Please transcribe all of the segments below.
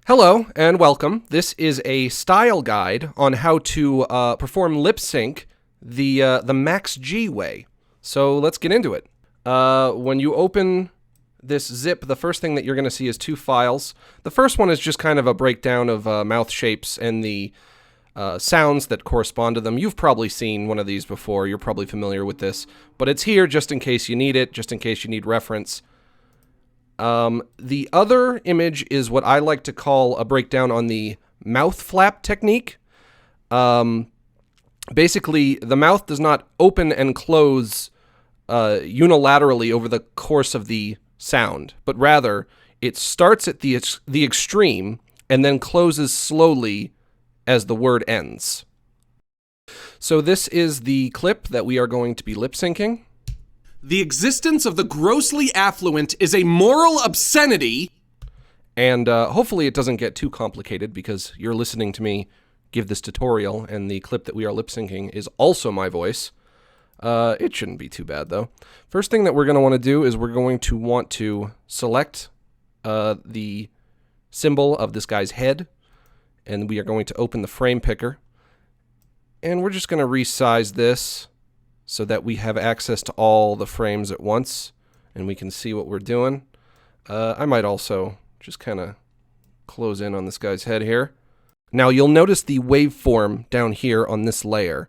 Hello and welcome. This is a style guide on how to perform lip sync the Max G way. So let's get into it. When you open this zip, the first thing that you're going to see is two files. The first one is just kind of a breakdown of mouth shapes and the sounds that correspond to them. You've probably seen one of these before. You're probably familiar with this, but it's here just in case you need it, just in case you need reference. The other image is what I like to call a breakdown on the mouth flap technique. Basically, the mouth does not open and close unilaterally over the course of the sound, but rather it starts at the extreme and then closes slowly as the word ends. So this is the clip that we are going to be lip syncing. The existence of the grossly affluent is a moral obscenity. And hopefully it doesn't get too complicated because you're listening to me give this tutorial, and the clip that we are lip syncing is also my voice. It shouldn't be too bad, though. First thing that we're going to want to do is we're going to want to select the symbol of this guy's head, and we are going to open the frame picker. And we're just going to resize this so that we have access to all the frames at once and we can see what we're doing. I might also just kind of close in on this guy's head here. Now you'll notice the waveform down here on this layer.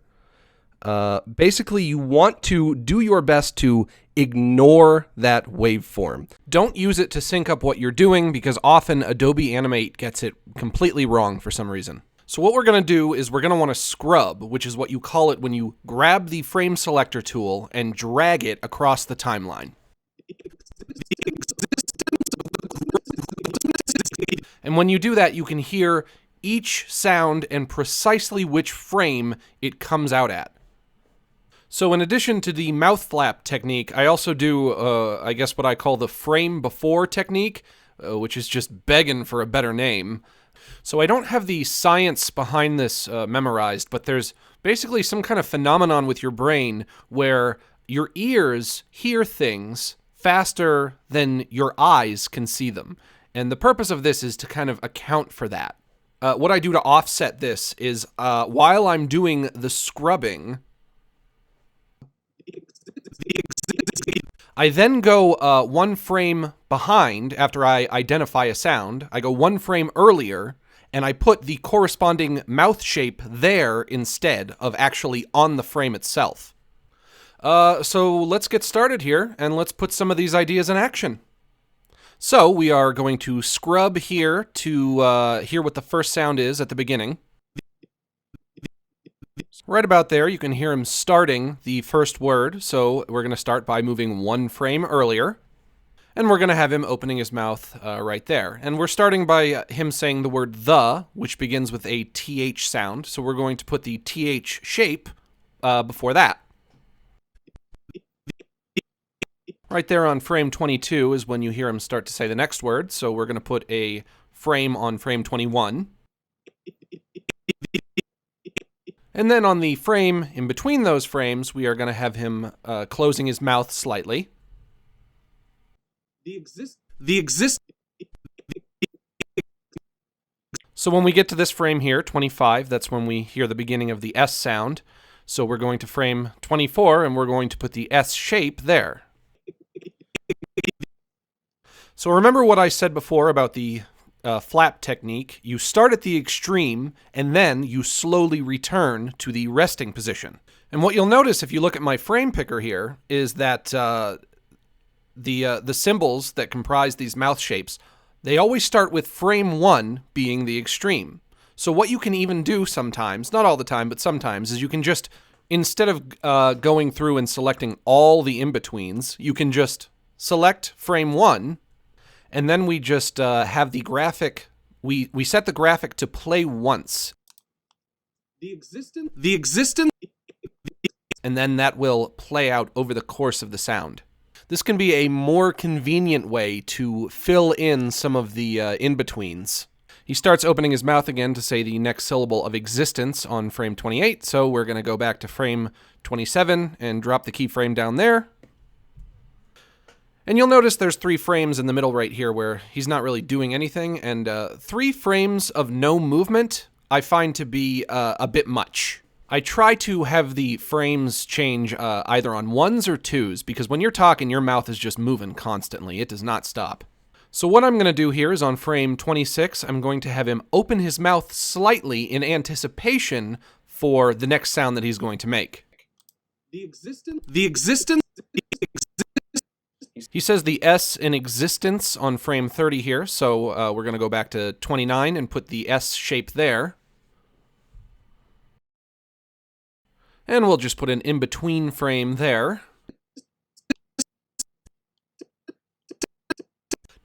Basically, you want to do your best to ignore that waveform. Don't use it to sync up what you're doing because often Adobe Animate gets it completely wrong for some reason. So what we're going to do is we're going to want to scrub, which is what you call it when you grab the frame selector tool and drag it across the timeline. And when you do that, you can hear each sound and precisely which frame it comes out at. So in addition to the mouth flap technique, I also do, I guess what I call the frame before technique, which is just begging for a better name. So I don't have the science behind this memorized, but there's basically some kind of phenomenon with your brain where your ears hear things faster than your eyes can see them. And the purpose of this is to kind of account for that. What I do to offset this is while I'm doing the scrubbing, I then go one frame behind after I identify a sound. I go one frame earlier, and I put the corresponding mouth shape there instead of actually on the frame itself. So let's get started here, and let's put some of these ideas in action. So we are going to scrub here to hear what the first sound is at the beginning. Right about there, you can hear him starting the first word, so we're going to start by moving one frame earlier. And we're going to have him opening his mouth right there. And we're starting by him saying the word the, which begins with a TH sound. So we're going to put the TH shape before that. Right there on frame 22 is when you hear him start to say the next word. So we're going to put a frame on frame 21. And then on the frame in between those frames, we are going to have him closing his mouth slightly. So when we get to this frame here, 25, that's when we hear the beginning of the S sound. So we're going to frame 24, and we're going to put the S shape there. So remember what I said before about the flap technique. You start at the extreme, and then you slowly return to the resting position. And what you'll notice if you look at my frame picker here is that the symbols that comprise these mouth shapes, they always start with frame 1 being the extreme. So what you can even do sometimes, not all the time, but sometimes, is you can just, instead of going through and selecting all the in-betweens, you can just select frame 1, and then we just have the graphic, we set the graphic to play once. The existence, and then that will play out over the course of the sound. This can be a more convenient way to fill in some of the in-betweens. He starts opening his mouth again to say the next syllable of existence on frame 28, so we're going to go back to frame 27 and drop the keyframe down there. And you'll notice there's 3 frames in the middle right here where he's not really doing anything, and 3 frames of no movement I find to be a bit much. I try to have the frames change either on 1s or 2s, because when you're talking, your mouth is just moving constantly. It does not stop. So what I'm going to do here is on frame 26, I'm going to have him open his mouth slightly in anticipation for the next sound that he's going to make. He says the S in existence on frame 30 here, so we're going to go back to 29 and put the S shape there. And we'll just put an in-between frame there.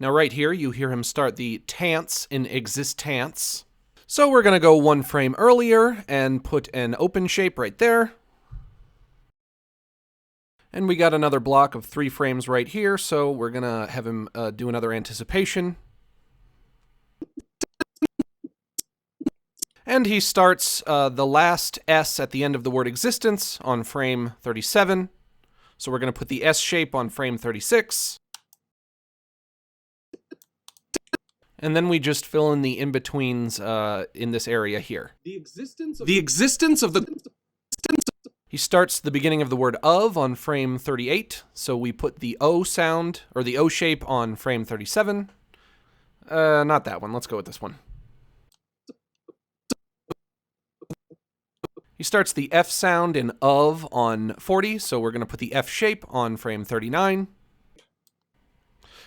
Now right here, you hear him start the tance in existence. So we're going to go 1 frame earlier and put an open shape right there. And we got another block of 3 frames right here, so we're going to have him do another anticipation. And he starts the last S at the end of the word existence on frame 37. So we're going to put the S shape on frame 36. And then we just fill in the in-betweens in this area here. The existence of the... He starts the beginning of the word of on frame 38, so we put the O sound, or the O shape on frame 37. Not that one, let's go with this one. He starts the F sound in of on 40, so we're going to put the F shape on frame 39.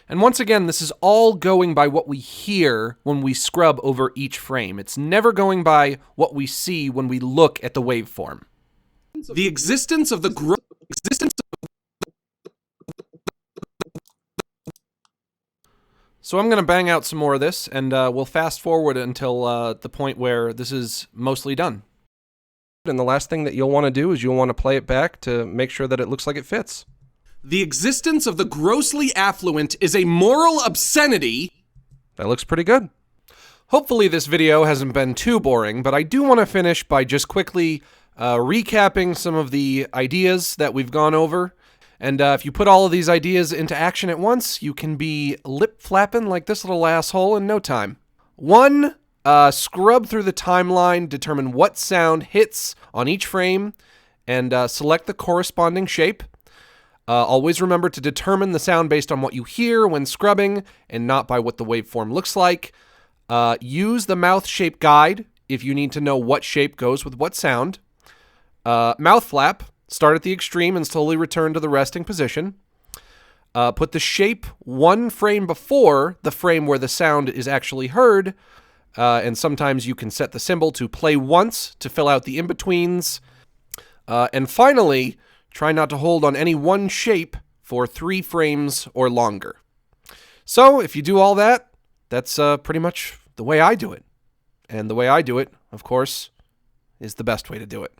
And once again, this is all going by what we hear when we scrub over each frame. It's never going by what we see when we look at the waveform. The existence of the So I'm going to bang out some more of this, and we'll fast forward until the point where this is mostly done. And the last thing that you'll want to do is you'll want to play it back to make sure that it looks like it fits. The existence of the grossly affluent is a moral obscenity. That looks pretty good. Hopefully this video hasn't been too boring, but I do want to finish by just quickly recapping some of the ideas that we've gone over. And if you put all of these ideas into action at once, you can be lip flapping like this little asshole in no time. 1, scrub through the timeline, determine what sound hits on each frame, and select the corresponding shape. Always remember to determine the sound based on what you hear when scrubbing and not by what the waveform looks like. Use the mouth shape guide if you need to know what shape goes with what sound. Mouth flap, start at the extreme and slowly return to the resting position. Put the shape 1 frame before the frame where the sound is actually heard. And sometimes you can set the symbol to play once to fill out the in-betweens. And finally, try not to hold on any one shape for 3 frames or longer. So if you do all that, that's pretty much the way I do it. And the way I do it, of course, is the best way to do it.